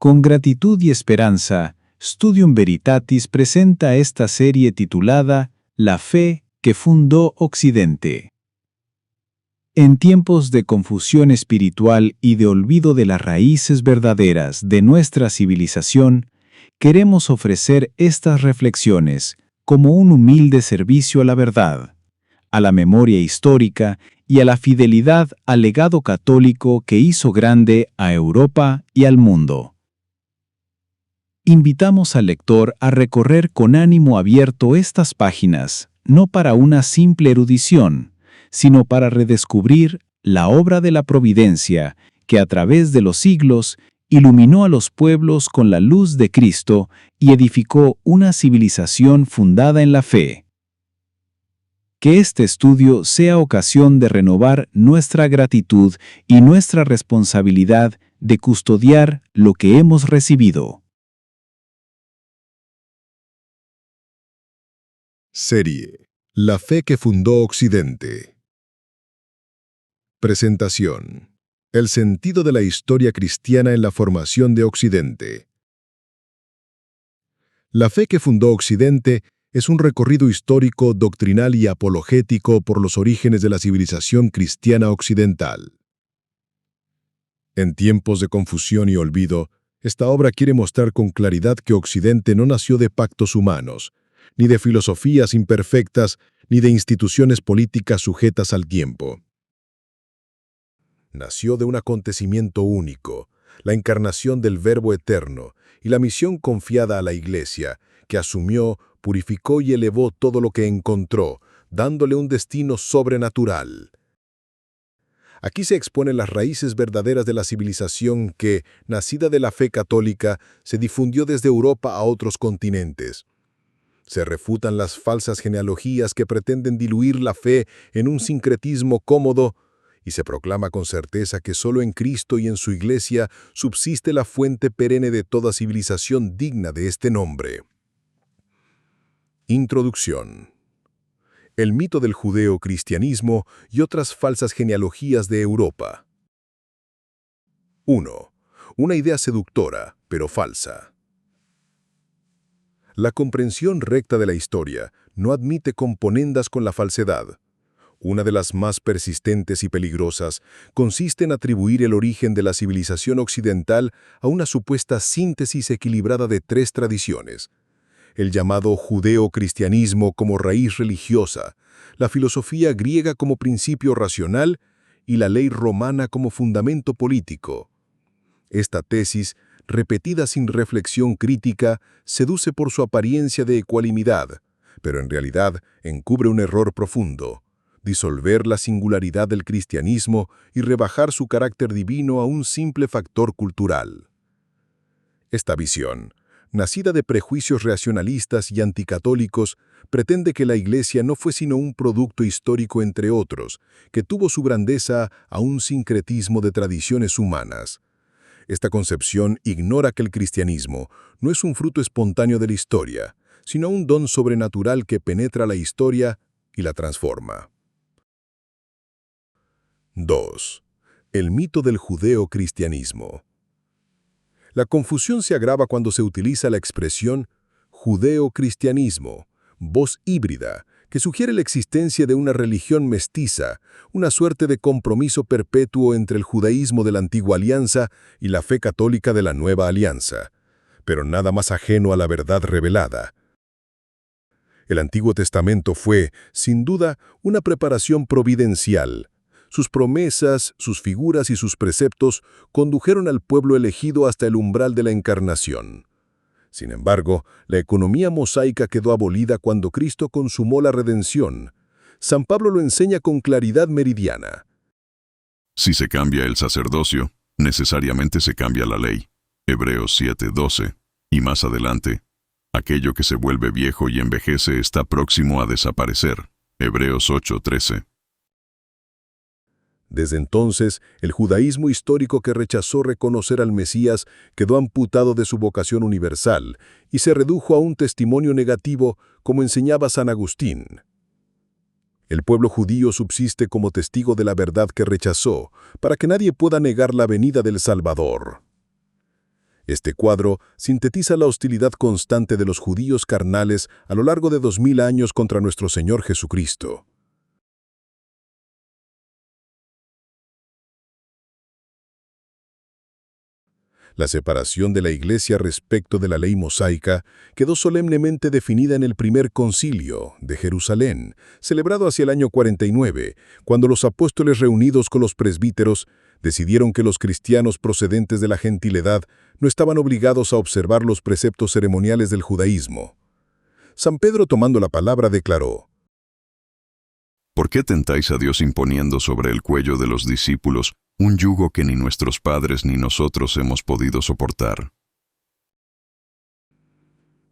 Con gratitud y esperanza, Studium Veritatis presenta esta serie titulada La fe que fundó Occidente. En tiempos de confusión espiritual y de olvido de las raíces verdaderas de nuestra civilización, queremos ofrecer estas reflexiones como un humilde servicio a la verdad, a la memoria histórica y a la fidelidad al legado católico que hizo grande a Europa y al mundo. Invitamos al lector a recorrer con ánimo abierto estas páginas, no para una simple erudición, sino para redescubrir la obra de la providencia que a través de los siglos iluminó a los pueblos con la luz de Cristo y edificó una civilización fundada en la fe. Que este estudio sea ocasión de renovar nuestra gratitud y nuestra responsabilidad de custodiar lo que hemos recibido. Serie: La fe que fundó Occidente. Presentación: El sentido de la historia cristiana en la formación de Occidente. La fe que fundó Occidente es un recorrido histórico, doctrinal y apologético por los orígenes de la civilización cristiana occidental. En tiempos de confusión y olvido, esta obra quiere mostrar con claridad que Occidente no nació de pactos humanos, ni de filosofías imperfectas, ni de instituciones políticas sujetas al tiempo. Nació de un acontecimiento único, la encarnación del Verbo eterno y la misión confiada a la Iglesia, que asumió, purificó y elevó todo lo que encontró, dándole un destino sobrenatural. Aquí se exponen las raíces verdaderas de la civilización que, nacida de la fe católica, se difundió desde Europa a otros continentes. Se refutan las falsas genealogías que pretenden diluir la fe en un sincretismo cómodo y se proclama con certeza que solo en Cristo y en su Iglesia subsiste la fuente perenne de toda civilización digna de este nombre. Introducción. El mito del judeo-cristianismo y otras falsas genealogías de Europa. 1. Una idea seductora, pero falsa. La comprensión recta de la historia no admite componendas con la falsedad. Una de las más persistentes y peligrosas consiste en atribuir el origen de la civilización occidental a una supuesta síntesis equilibrada de tres tradiciones: el llamado judeo-cristianismo como raíz religiosa, la filosofía griega como principio racional y la ley romana como fundamento político. Esta tesis, repetida sin reflexión crítica, seduce por su apariencia de ecuanimidad, pero en realidad encubre un error profundo: disolver la singularidad del cristianismo y rebajar su carácter divino a un simple factor cultural. Esta visión, nacida de prejuicios racionalistas y anticatólicos, pretende que la Iglesia no fue sino un producto histórico entre otros, que tuvo su grandeza a un sincretismo de tradiciones humanas. Esta concepción ignora que el cristianismo no es un fruto espontáneo de la historia, sino un don sobrenatural que penetra la historia y la transforma. 2. El mito del judeo-cristianismo. La confusión se agrava cuando se utiliza la expresión judeo-cristianismo, voz híbrida, que sugiere la existencia de una religión mestiza, una suerte de compromiso perpetuo entre el judaísmo de la antigua alianza y la fe católica de la nueva alianza, pero nada más ajeno a la verdad revelada. El Antiguo Testamento fue, sin duda, una preparación providencial. Sus promesas, sus figuras y sus preceptos condujeron al pueblo elegido hasta el umbral de la encarnación. Sin embargo, la economía mosaica quedó abolida cuando Cristo consumó la redención. San Pablo lo enseña con claridad meridiana. Si se cambia el sacerdocio, necesariamente se cambia la ley. Hebreos 7:12. Y más adelante, aquello que se vuelve viejo y envejece está próximo a desaparecer. Hebreos 8:13. Desde entonces, el judaísmo histórico que rechazó reconocer al Mesías quedó amputado de su vocación universal y se redujo a un testimonio negativo, como enseñaba San Agustín. El pueblo judío subsiste como testigo de la verdad que rechazó, para que nadie pueda negar la venida del Salvador. Este cuadro sintetiza la hostilidad constante de los judíos carnales a lo largo de 2000 años contra nuestro Señor Jesucristo. La separación de la Iglesia respecto de la ley mosaica quedó solemnemente definida en el primer concilio de Jerusalén, celebrado hacia el año 49, cuando los apóstoles reunidos con los presbíteros decidieron que los cristianos procedentes de la gentilidad no estaban obligados a observar los preceptos ceremoniales del judaísmo. San Pedro, tomando la palabra, declaró: ¿Por qué tentáis a Dios imponiendo sobre el cuello de los discípulos un yugo que ni nuestros padres ni nosotros hemos podido soportar?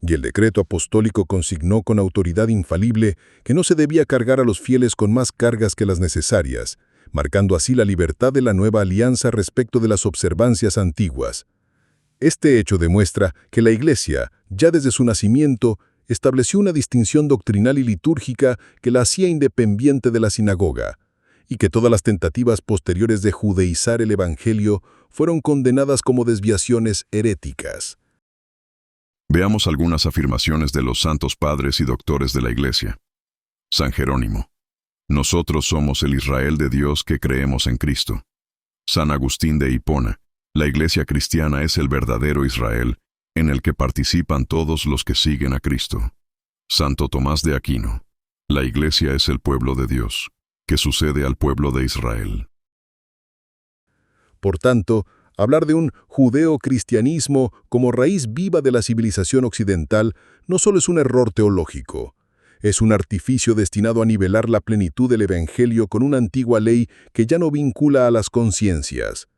Y el decreto apostólico consignó con autoridad infalible que no se debía cargar a los fieles con más cargas que las necesarias, marcando así la libertad de la nueva alianza respecto de las observancias antiguas. Este hecho demuestra que la Iglesia, ya desde su nacimiento, estableció una distinción doctrinal y litúrgica que la hacía independiente de la sinagoga, y que todas las tentativas posteriores de judaizar el Evangelio fueron condenadas como desviaciones heréticas. Veamos algunas afirmaciones de los santos padres y doctores de la Iglesia. San Jerónimo: nosotros somos el Israel de Dios que creemos en Cristo. San Agustín de Hipona: la Iglesia cristiana es el verdadero Israel, en el que participan todos los que siguen a Cristo. Santo Tomás de Aquino: la Iglesia es el pueblo de Dios, que sucede al pueblo de Israel. Por tanto, hablar de un judeo-cristianismo como raíz viva de la civilización occidental no solo es un error teológico, es un artificio destinado a nivelar la plenitud del Evangelio con una antigua ley que ya no vincula a las conciencias.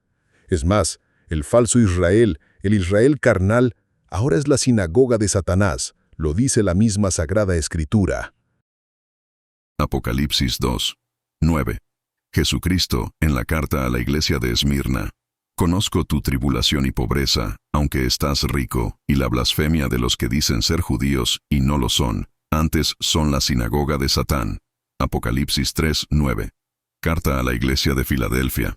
Es más, el falso Israel, el Israel carnal, ahora es la sinagoga de Satanás, lo dice la misma Sagrada Escritura. Apocalipsis 2, 9. Jesucristo, en la carta a la iglesia de Esmirna: conozco tu tribulación y pobreza, aunque estás rico, y la blasfemia de los que dicen ser judíos y no lo son, antes son la sinagoga de Satán. Apocalipsis 3, 9. Carta a la iglesia de Filadelfia: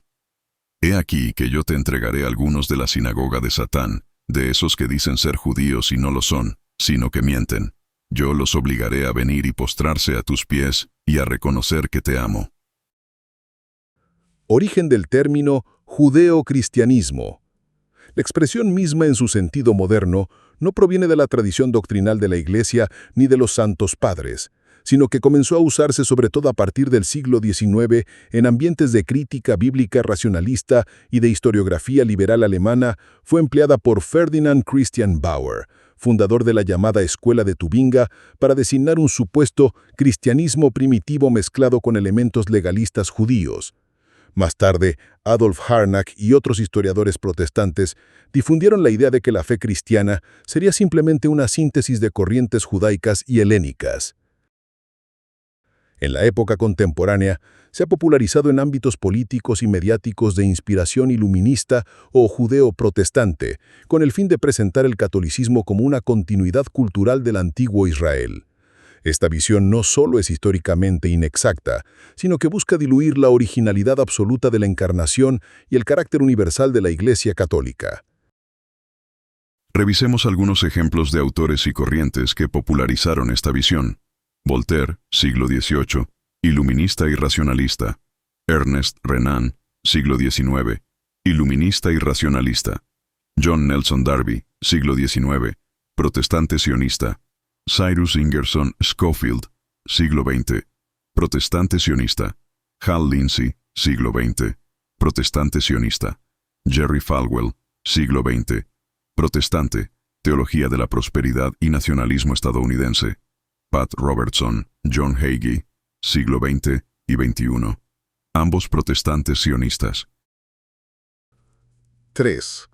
he aquí que yo te entregaré algunos de la sinagoga de Satán, de esos que dicen ser judíos y no lo son, sino que mienten. Yo los obligaré a venir y postrarse a tus pies, y a reconocer que te amo. Origen del término judeo-cristianismo. La expresión misma en su sentido moderno no proviene de la tradición doctrinal de la Iglesia ni de los santos padres, sino que comenzó a usarse sobre todo a partir del siglo XIX en ambientes de crítica bíblica racionalista y de historiografía liberal alemana. Fue empleada por Ferdinand Christian Bauer, fundador de la llamada Escuela de Tubinga, para designar un supuesto cristianismo primitivo mezclado con elementos legalistas judíos. Más tarde, Adolf Harnack y otros historiadores protestantes difundieron la idea de que la fe cristiana sería simplemente una síntesis de corrientes judaicas y helénicas. En la época contemporánea, se ha popularizado en ámbitos políticos y mediáticos de inspiración iluminista o judeo-protestante, con el fin de presentar el catolicismo como una continuidad cultural del antiguo Israel. Esta visión no solo es históricamente inexacta, sino que busca diluir la originalidad absoluta de la encarnación y el carácter universal de la Iglesia católica. Revisemos algunos ejemplos de autores y corrientes que popularizaron esta visión. Voltaire, siglo XVIII, iluminista y racionalista. Ernest Renan, siglo XIX, iluminista y racionalista. John Nelson Darby, siglo XIX, protestante sionista. Cyrus Ingerson Schofield, siglo XX, protestante sionista. Hal Lindsey, siglo XX, protestante sionista. Jerry Falwell, siglo XX, protestante, teología de la prosperidad y nacionalismo estadounidense. Pat Robertson, John Hagee, siglo XX y XXI, ambos protestantes sionistas. 3.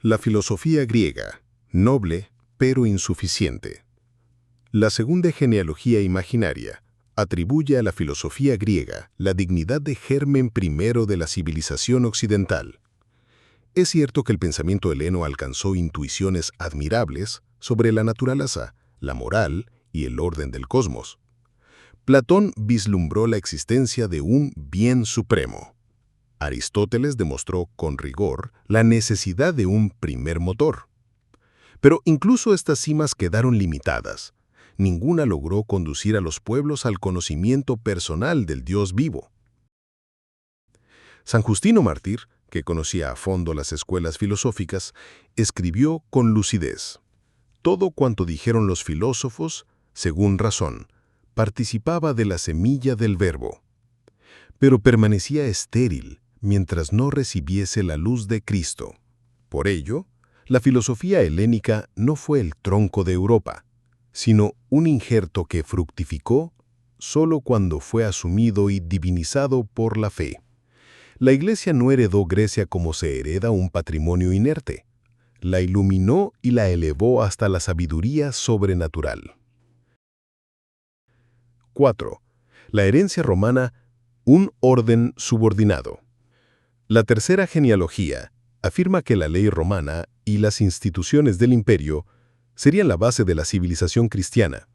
La filosofía griega, noble pero insuficiente. La segunda genealogía imaginaria atribuye a la filosofía griega la dignidad de germen primero de la civilización occidental. Es cierto que el pensamiento heleno alcanzó intuiciones admirables sobre la naturaleza, la moral y el orden del cosmos. Platón vislumbró la existencia de un bien supremo. Aristóteles demostró con rigor la necesidad de un primer motor. Pero incluso estas cimas quedaron limitadas. Ninguna logró conducir a los pueblos al conocimiento personal del Dios vivo. San Justino Mártir, que conocía a fondo las escuelas filosóficas, escribió con lucidez: todo cuanto dijeron los filósofos, según razón, participaba de la semilla del verbo, pero permanecía estéril mientras no recibiese la luz de Cristo. Por ello, la filosofía helénica no fue el tronco de Europa, sino un injerto que fructificó solo cuando fue asumido y divinizado por la fe. La Iglesia no heredó Grecia como se hereda un patrimonio inerte. La iluminó y la elevó hasta la sabiduría sobrenatural. 4. La herencia romana, un orden subordinado. La tercera genealogía afirma que la ley romana y las instituciones del imperio serían la base de la civilización cristiana.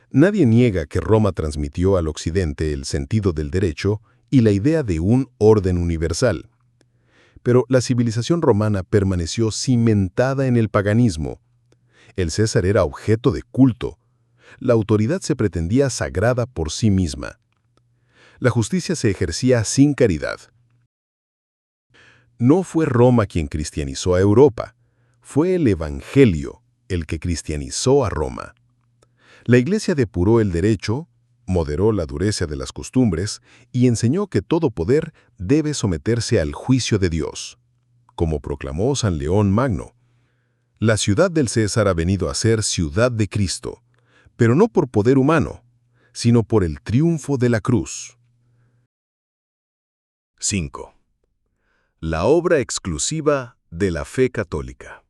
Nadie niega que Roma transmitió al occidente el sentido del derecho y la idea de un orden universal. Pero la civilización romana permaneció cimentada en el paganismo. El César era objeto de culto. La autoridad se pretendía sagrada por sí misma. La justicia se ejercía sin caridad. No fue Roma quien cristianizó a Europa, fue el Evangelio el que cristianizó a Roma. La Iglesia depuró el derecho, moderó la dureza de las costumbres y enseñó que todo poder debe someterse al juicio de Dios. Como proclamó San León Magno, la ciudad del César ha venido a ser ciudad de Cristo, pero no por poder humano, sino por el triunfo de la cruz. 5. La obra exclusiva de la fe católica.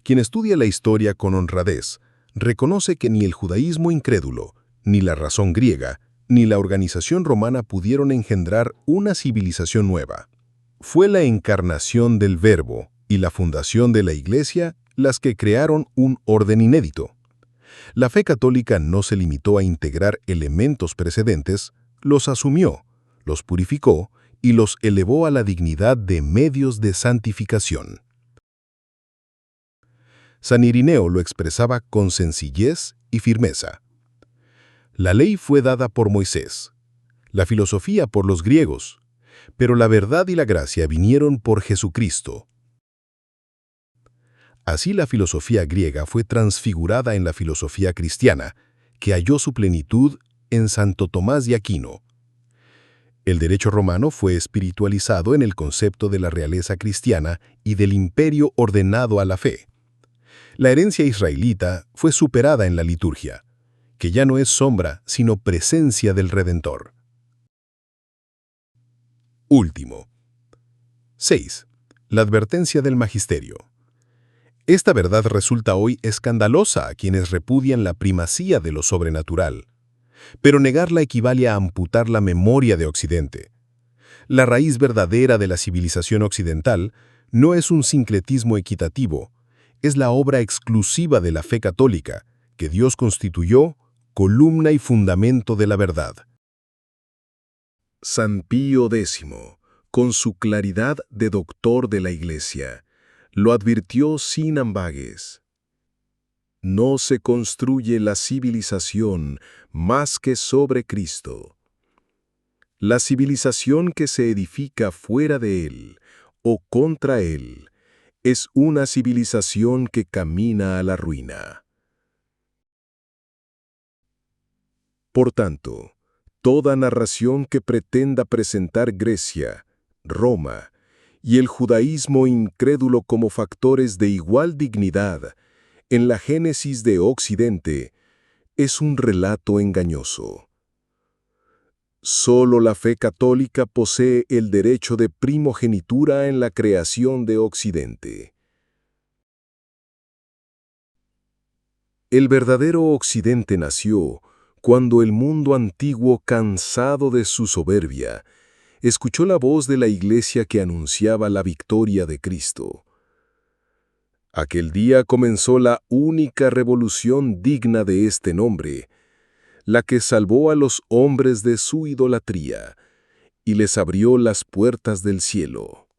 Quien estudia la historia con honradez reconoce que ni el judaísmo incrédulo, ni la razón griega, ni la organización romana pudieron engendrar una civilización nueva. Fue la encarnación del Verbo y la fundación de la Iglesia las que crearon un orden inédito. La fe católica no se limitó a integrar elementos precedentes, los asumió, los purificó y los elevó a la dignidad de medios de santificación. San Irineo lo expresaba con sencillez y firmeza. La ley fue dada por Moisés, la filosofía por los griegos, pero la verdad y la gracia vinieron por Jesucristo. Así la filosofía griega fue transfigurada en la filosofía cristiana, que halló su plenitud en Santo Tomás de Aquino. El derecho romano fue espiritualizado en el concepto de la realeza cristiana y del imperio ordenado a la fe. La herencia israelita fue superada en la liturgia, que ya no es sombra, sino presencia del Redentor. Último. 6. La advertencia del magisterio. Esta verdad resulta hoy escandalosa a quienes repudian la primacía de lo sobrenatural. Pero negarla equivale a amputar la memoria de Occidente. La raíz verdadera de la civilización occidental no es un sincretismo equitativo, es la obra exclusiva de la fe católica, que Dios constituyó columna y fundamento de la verdad. San Pío X, con su claridad de doctor de la Iglesia, lo advirtió sin ambages. No se construye la civilización más que sobre Cristo. La civilización que se edifica fuera de Él o contra Él es una civilización que camina a la ruina. Por tanto, toda narración que pretenda presentar Grecia, Roma y el judaísmo incrédulo como factores de igual dignidad en la génesis de Occidente es un relato engañoso. Solo la fe católica posee el derecho de primogenitura en la creación de Occidente. El verdadero Occidente nació cuando el mundo antiguo, cansado de su soberbia, escuchó la voz de la Iglesia que anunciaba la victoria de Cristo. Aquel día comenzó la única revolución digna de este nombre, la que salvó a los hombres de su idolatría y les abrió las puertas del cielo.